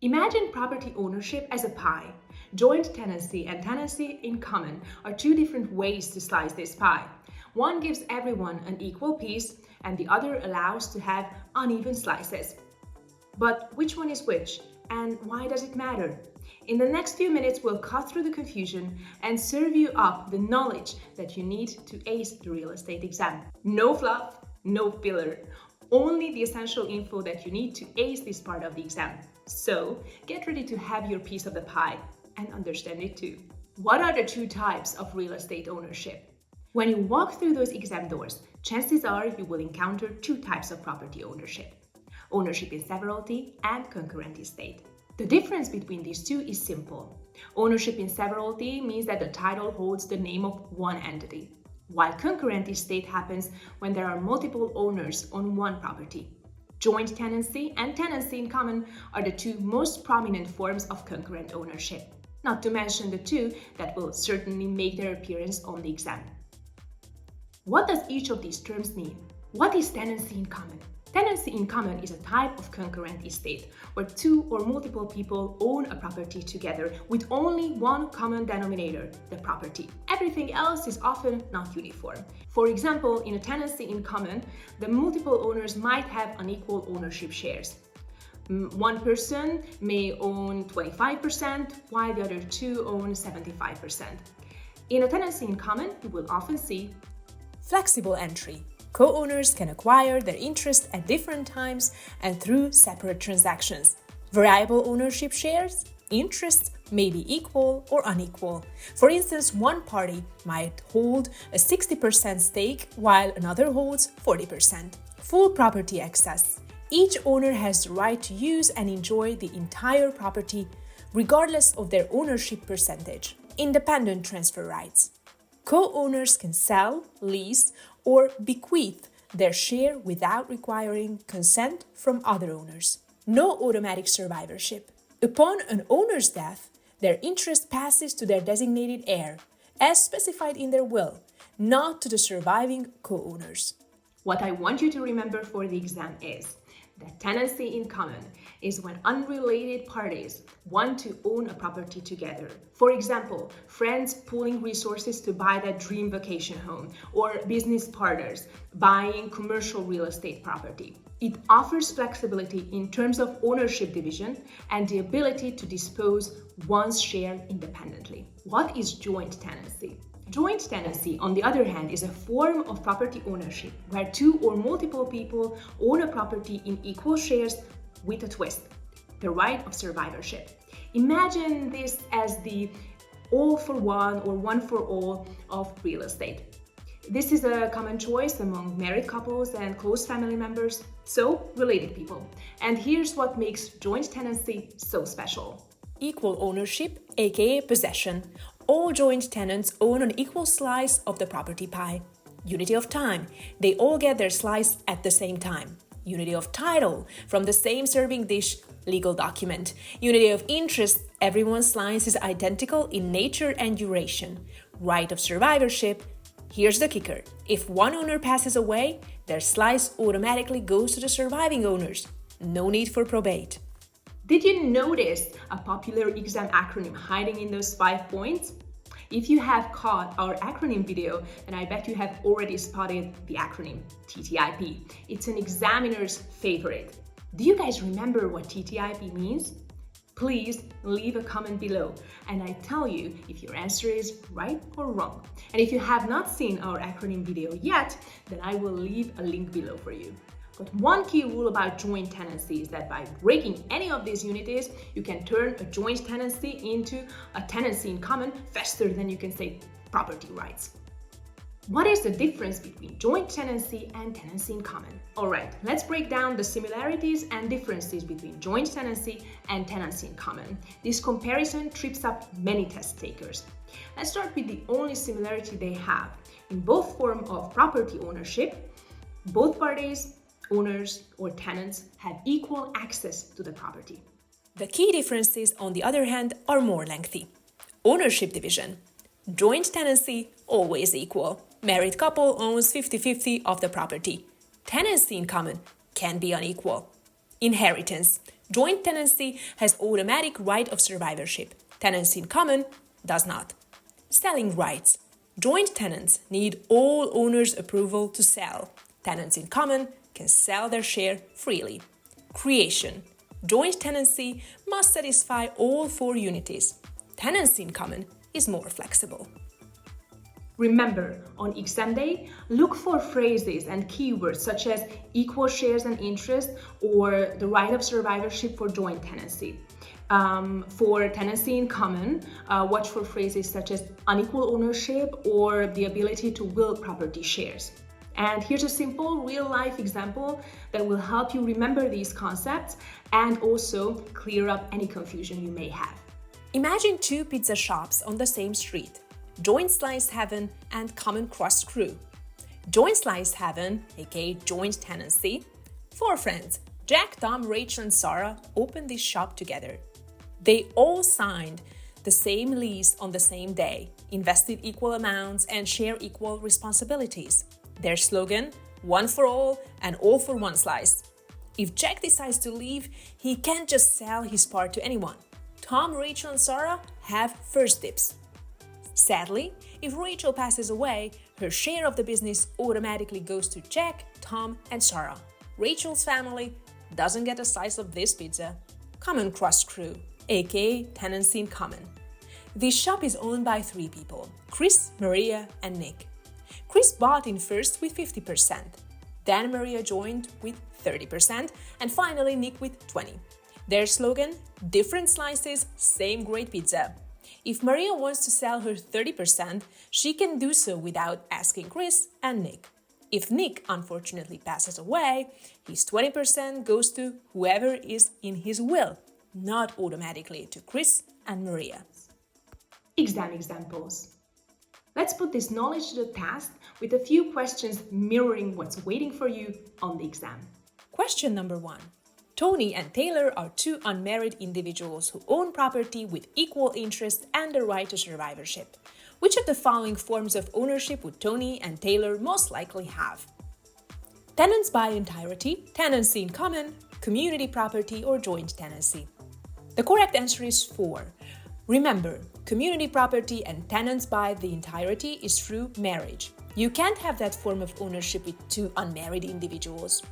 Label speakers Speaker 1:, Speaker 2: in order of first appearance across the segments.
Speaker 1: Imagine property ownership as a pie. Joint tenancy and tenancy in common are two different ways to slice this pie. One gives everyone an equal piece, and the other allows to have uneven slices. But which one is which, and why does it matter? In the next few minutes, we'll cut through the confusion and serve you up the knowledge that you need to ace the real estate exam. No fluff, no filler. Only the essential info that you need to ace this part of the exam. So get ready to have your piece of the pie and understand it too. What are the two types of real estate ownership? When you walk through those exam doors, chances are you will encounter two types of property ownership. Ownership in severalty and concurrent estate. The difference between these two is simple. Ownership in severalty means that the title holds the name of one entity, while concurrent estate happens when there are multiple owners on one property. Joint tenancy and tenancy in common are the two most prominent forms of concurrent ownership, not to mention the two that will certainly make their appearance on the exam. What does each of these terms mean? What is tenancy in common? Tenancy in common is a type of concurrent estate where two or multiple people own a property together with only one common denominator, the property. Everything else is often not uniform. For example, in a tenancy in common, the multiple owners might have unequal ownership shares. One person may own 25%, while the other two own 75%. In a tenancy in common, you will often see
Speaker 2: flexible entry. Co-owners can acquire their interest at different times and through separate transactions. Variable ownership shares, interests may be equal or unequal. For instance, one party might hold a 60% stake while another holds 40%. Full property access. Each owner has the right to use and enjoy the entire property regardless of their ownership percentage. Independent transfer rights. Co-owners can sell, lease, or bequeath their share without requiring consent from other owners. No automatic survivorship. Upon an owner's death, their interest passes to their designated heir, as specified in their will, not to the surviving co-owners.
Speaker 1: What I want you to remember for the exam is that tenancy in common is when unrelated parties want to own a property together. For example, friends pooling resources to buy that dream vacation home, or business partners buying commercial real estate property. It offers flexibility in terms of ownership division and the ability to dispose one's share independently. What is joint tenancy? Joint tenancy, on the other hand, is a form of property ownership where two or multiple people own a property in equal shares with a twist, the right of survivorship. Imagine this as the all for one or one for all of real estate. This is a common choice among married couples and close family members, so related people. And here's what makes joint tenancy so special.
Speaker 2: Equal ownership, aka possession. All joint tenants own an equal slice of the property pie. Unity of time. They all get their slice at the same time. Unity of title. From the same serving dish, legal document. Unity of interest. Everyone's slice is identical in nature and duration. Right of survivorship. Here's the kicker. If one owner passes away, their slice automatically goes to the surviving owners. No need for probate.
Speaker 1: Did you notice a popular exam acronym hiding in those 5 points? If you have caught our acronym video, then I bet you have already spotted the acronym TTIP. It's an examiner's favorite. Do you guys remember what TTIP means? Please leave a comment below and I tell you if your answer is right or wrong. And if you have not seen our acronym video yet, then I will leave a link below for you. But one key rule about joint tenancy is that by breaking any of these unities, you can turn a joint tenancy into a tenancy in common faster than you can say property rights. What is the difference between joint tenancy and tenancy in common? Alright, let's break down the similarities and differences between joint tenancy and tenancy in common. This comparison trips up many test takers. Let's start with the only similarity they have. In both forms of property ownership, both parties, owners or tenants, have equal access to the property.
Speaker 2: The key differences, on the other hand, are more lengthy. Ownership division. Joint tenancy, always equal. Married couple owns 50-50 of the property. Tenancy in common can be unequal. Inheritance. Joint tenancy has automatic right of survivorship. Tenancy in common does not. Selling rights. Joint tenants need all owners' approval to sell. Tenants in common can sell their share freely. Creation. Joint tenancy must satisfy all four unities. Tenancy in common is more flexible.
Speaker 1: Remember, on exam day, look for phrases and keywords such as equal shares and interest or the right of survivorship for joint tenancy. For tenancy in common, watch for phrases such as unequal ownership or the ability to will property shares. And here's a simple real-life example that will help you remember these concepts and also clear up any confusion you may have.
Speaker 2: Imagine two pizza shops on the same street. Joint Slice Heaven and Common Crust Crew. Joint Slice Heaven, aka joint tenancy. Four friends, Jack, Tom, Rachel, and Sarah, opened this shop together. They all signed the same lease on the same day, invested equal amounts, and share equal responsibilities. Their slogan, one for all and all for one slice. If Jack decides to leave, he can't just sell his part to anyone. Tom, Rachel, and Sarah have first dibs. Sadly, if Rachel passes away, her share of the business automatically goes to Jack, Tom, and Sarah. Rachel's family doesn't get a slice of this pizza. Common Crust Crew, aka Tenancy in Common. This shop is owned by three people, Chris, Maria, and Nick. Chris bought in first with 50%, then Maria joined with 30%, and finally Nick with 20%. Their slogan, different slices, same great pizza. If Maria wants to sell her 30%, she can do so without asking Chris and Nick. If Nick unfortunately passes away, his 20% goes to whoever is in his will, not automatically to Chris and Maria.
Speaker 1: Exam examples. Let's put this knowledge to the test with a few questions mirroring what's waiting for you on the exam.
Speaker 2: Question number 1. Tony and Taylor are two unmarried individuals who own property with equal interest and the right to survivorship. Which of the following forms of ownership would Tony and Taylor most likely have? Tenants by entirety, tenancy in common, community property, or joint tenancy? The correct answer is 4. Remember, community property and tenants by the entirety is through marriage. You can't have that form of ownership with two unmarried individuals.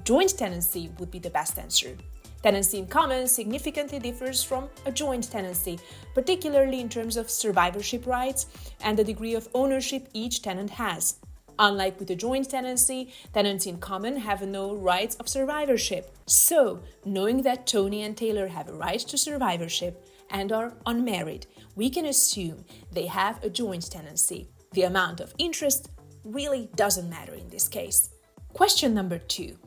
Speaker 2: Joint tenancy would be the best answer. Tenancy in common significantly differs from a joint tenancy, particularly in terms of survivorship rights and the degree of ownership each tenant has. Unlike with a joint tenancy, tenants in common have no rights of survivorship. So, knowing that Tony and Taylor have a right to survivorship and are unmarried, we can assume they have a joint tenancy. The amount of interest really doesn't matter in this case. Question number 2.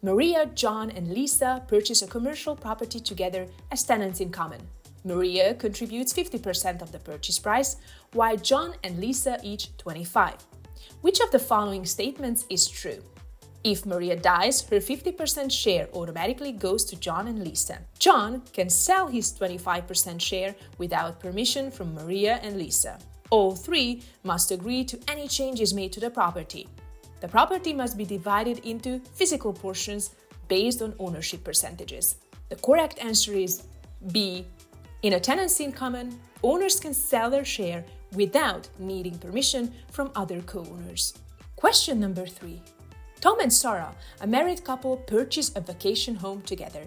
Speaker 2: Maria, John, and Lisa purchase a commercial property together as tenants in common. Maria contributes 50% of the purchase price, while John and Lisa each 25%. Which of the following statements is true? If Maria dies, her 50% share automatically goes to John and Lisa. John can sell his 25% share without permission from Maria and Lisa. All three must agree to any changes made to the property. The property must be divided into physical portions based on ownership percentages. The correct answer is B. In a tenancy in common, owners can sell their share without needing permission from other co-owners. Question number 3. Tom and Sarah, a married couple, purchase a vacation home together.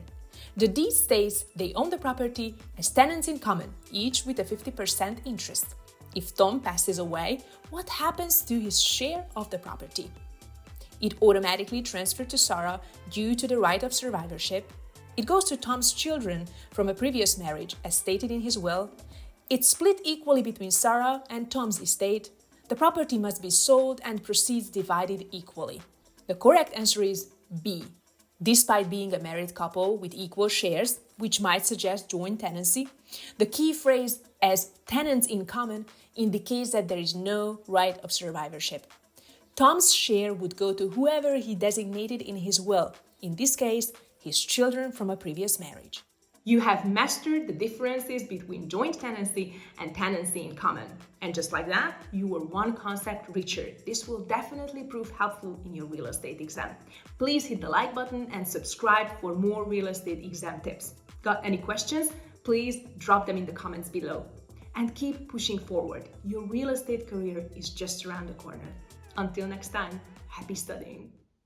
Speaker 2: The deed states they own the property as tenants in common, each with a 50% interest. If Tom passes away, what happens to his share of the property? It automatically transferred to Sarah due to the right of survivorship. It goes to Tom's children from a previous marriage, as stated in his will. It's split equally between Sarah and Tom's estate. The property must be sold and proceeds divided equally. The correct answer is B. Despite being a married couple with equal shares, which might suggest joint tenancy, the key phrase as tenants in common indicates that there is no right of survivorship. Tom's share would go to whoever he designated in his will, in this case, his children from a previous marriage.
Speaker 1: You have mastered the differences between joint tenancy and tenancy in common. And just like that, you are one concept richer. This will definitely prove helpful in your real estate exam. Please hit the like button and subscribe for more real estate exam tips. Got any questions? Please drop them in the comments below. And keep pushing forward. Your real estate career is just around the corner. Until next time, happy studying.